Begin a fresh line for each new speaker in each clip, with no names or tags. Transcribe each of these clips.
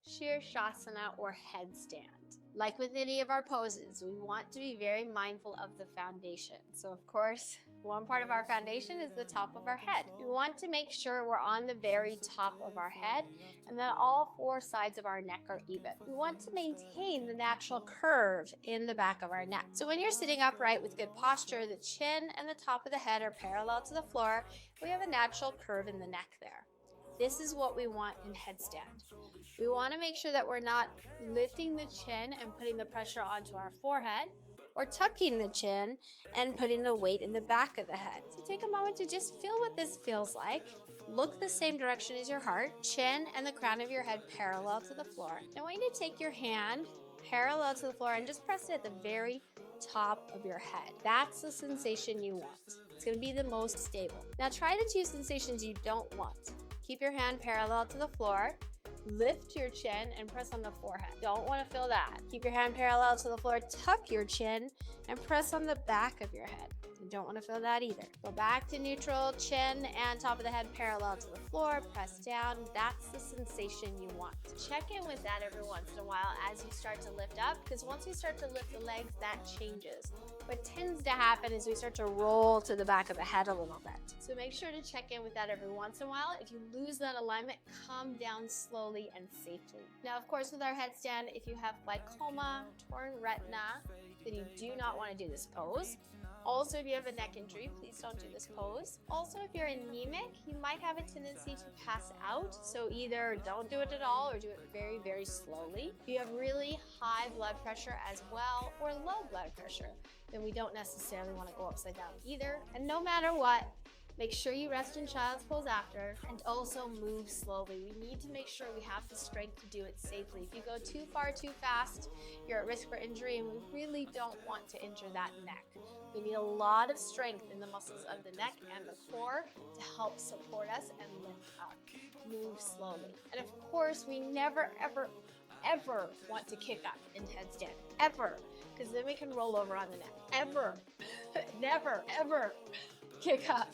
Shirsasana or headstand. Like with any of our poses, we want to be very mindful of the foundation. So of course, one part of our foundation is the top of our head. We want to make sure we're on the very top of our head and that all four sides of our neck are even. We want to maintain the natural curve in the back of our neck. So when you're sitting upright with good posture, the chin and the top of the head are parallel to the floor. We have a natural curve in the neck there. This is what we want in headstand. We want to make sure that we're not lifting the chin and putting the pressure onto our forehead, or tucking the chin and putting the weight in the back of the head. So take a moment to just feel what this feels like. Look the same direction as your heart, chin and the crown of your head parallel to the floor. I want you to take your hand parallel to the floor and just press it at the very top of your head. That's the sensation you want. It's going to be the most stable. Now try the two sensations you don't want. Keep your hand parallel to the floor. Lift your chin and press on the forehead. Don't want to feel that. Keep your hand parallel to the floor, tuck your chin, and press on the back of your head. You don't want to feel that either. Go back to neutral, chin and top of the head parallel to the floor, press down. That's the sensation you want. Check in with that every once in a while as you start to lift up, because once you start to lift the legs, that changes. What tends to happen is we start to roll to the back of the head a little bit. So make sure to check in with that every once in a while. If you lose that alignment, come down slowly and safely. Now, of course, with our headstand, if you have glaucoma, torn retina, then you do not want to do this pose. Also, if you have a neck injury, please don't do this pose. Also, if you're anemic, you might have a tendency to pass out. So either don't do it at all or do it very, very slowly. If you have really high blood pressure as well, or low blood pressure, then we don't necessarily want to go upside down either. And no matter what, make sure you rest in child's pose after, and also move slowly. We need to make sure we have the strength to do it safely. If you go too far too fast, you're at risk for injury, and we really don't want to injure that neck. We need a lot of strength in the muscles of the neck and the core to help support us and lift up. Move slowly. And of course, we never, ever, ever want to kick up in headstand. Ever. Because then we can roll over on the neck. Ever. Never, ever kick up,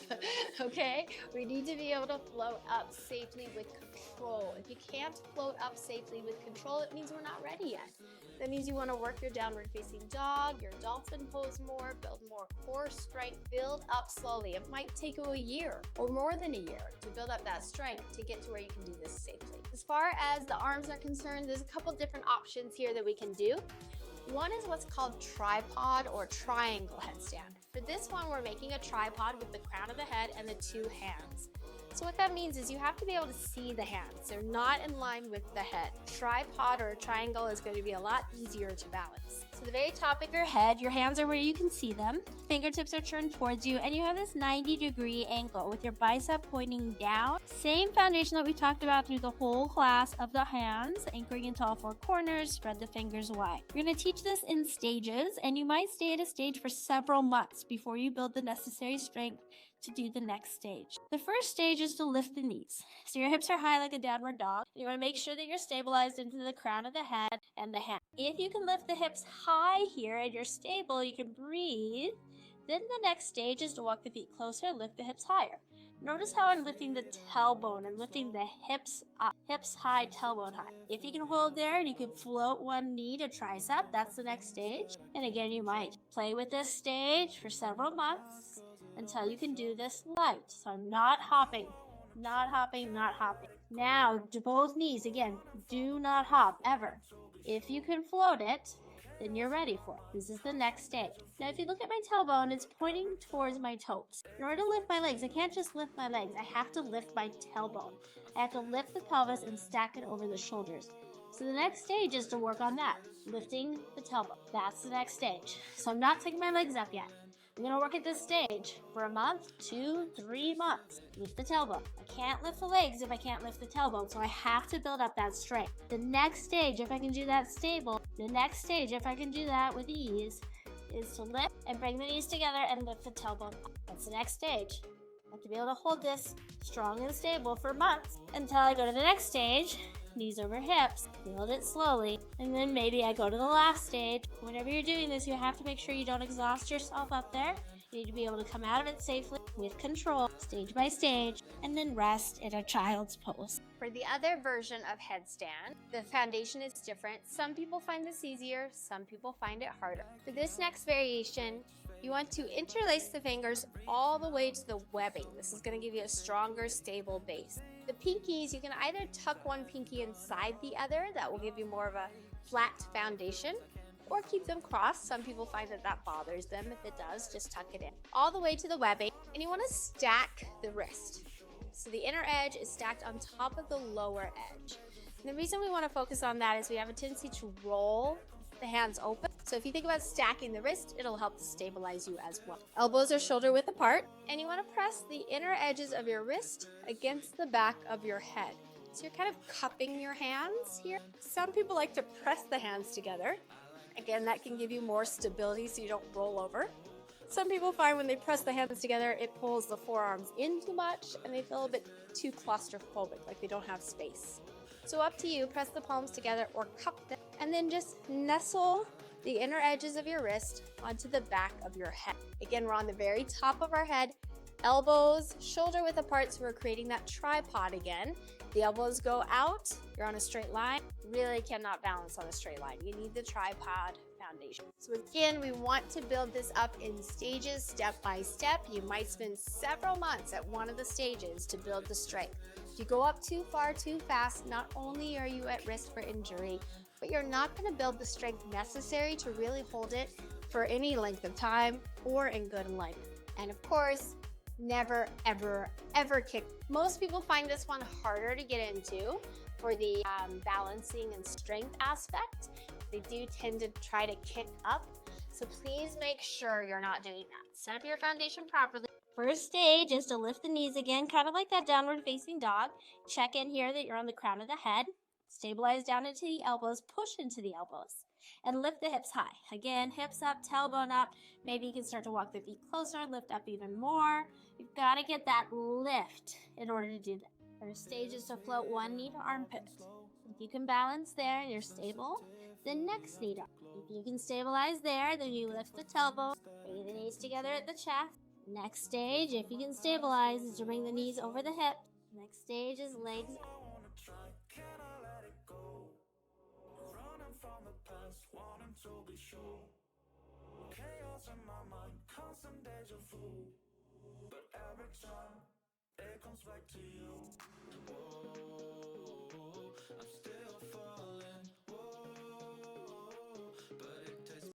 okay? We need to be able to float up safely with control. If you can't float up safely with control, it means we're not ready yet. That means you want to work your downward facing dog, your dolphin pose more, build more core strength, build up slowly. It might take you a year or more than a year to build up that strength to get to where you can do this safely. As far as the arms are concerned, there's a couple different options here that we can do. One is what's called tripod or triangle headstand. For this one, we're making a tripod with the crown of the head and the two hands. So what that means is you have to be able to see the hands. They're not in line with the head. Tripod or a triangle is going to be a lot easier to balance. So the very top of your head, your hands are where you can see them. Fingertips are turned towards you, and you have this 90-degree angle with your bicep pointing down. Same foundation that we talked about through the whole class of the hands, anchoring into all four corners, spread the fingers wide. We're going to teach this in stages, and you might stay at a stage for several months before you build the necessary strength to do the next stage. The first stage is to lift the knees. So your hips are high like a downward dog. You want to make sure that you're stabilized into the crown of the head and the hand. If you can lift the hips high here and you're stable, you can breathe. Then the next stage is to walk the feet closer, lift the hips higher. Notice how I'm lifting the tailbone and lifting the hips up. Hips high, tailbone high. If you can hold there and you can float one knee to tricep, that's the next stage. And again, you might play with this stage for several months until you can do this light. So I'm not hopping, not hopping, not hopping. Now, to both knees, again, do not hop, ever. If you can float it, then you're ready for it. This is the next stage. Now, if you look at my tailbone, it's pointing towards my toes. In order to lift my legs, I can't just lift my legs. I have to lift my tailbone. I have to lift the pelvis and stack it over the shoulders. So the next stage is to work on that, lifting the tailbone. That's the next stage. So I'm not taking my legs up yet. I'm going to work at this stage for a month, 2, 3 months. Lift the tailbone. I can't lift the legs if I can't lift the tailbone, so I have to build up that strength. The next stage, if I can do that stable, the next stage, if I can do that with ease, is to lift and bring the knees together and lift the tailbone up. That's the next stage. I have to be able to hold this strong and stable for months until I go to the next stage. Knees over hips, build it slowly, and then maybe I go to the last stage. Whenever you're doing this, you have to make sure you don't exhaust yourself up there. You need to be able to come out of it safely with control, stage by stage, and then rest in a child's pose. For the other version of headstand, the foundation is different. Some people find this easier, some people find it harder. For this next variation, you want to interlace the fingers all the way to the webbing. This is going to give you a stronger, stable base. The pinkies, you can either tuck one pinky inside the other, that will give you more of a flat foundation, or keep them crossed. Some people find that that bothers them. If it does, just tuck it in. All the way to the webbing, and you want to stack the wrist. So the inner edge is stacked on top of the lower edge. And the reason we want to focus on that is we have a tendency to roll the hands open. So if you think about stacking the wrist, it'll help to stabilize you as well. Elbows are shoulder width apart, and you want to press the inner edges of your wrist against the back of your head. So you're kind of cupping your hands here. Some people like to press the hands together. Again, that can give you more stability so you don't roll over. Some people find when they press the hands together, it pulls the forearms in too much and they feel a bit too claustrophobic, like they don't have space. So up to you, press the palms together or cup them, and then just nestle the inner edges of your wrist onto the back of your head. Again, we're on the very top of our head, elbows shoulder width apart, so we're creating that tripod again. The elbows go out, you're on a straight line. Really cannot balance on a straight line. You need the tripod foundation. So again, we want to build this up in stages, step by step. You might spend several months at one of the stages to build the strength. If you go up too far, too fast, not only are you at risk for injury, but you're not going to build the strength necessary to really hold it for any length of time or in good alignment. And of course, never, ever, ever kick. Most people find this one harder to get into for the balancing and strength aspect. They do tend to try to kick up. So please make sure you're not doing that. Set up your foundation properly. First stage is to lift the knees again, kind of like that downward facing dog. Check in here that you're on the crown of the head. Stabilize down into the elbows, push into the elbows, and lift the hips high. Again, hips up, tailbone up. Maybe you can start to walk the feet closer, lift up even more. You've got to get that lift in order to do that. First stage is to float one knee to armpit. If you can balance there and you're stable, then next knee to armpit. If you can stabilize there, then you lift the tailbone, bring the knees together at the chest. Next stage, if you can stabilize, is to bring the knees over the hips. Next stage is legs up.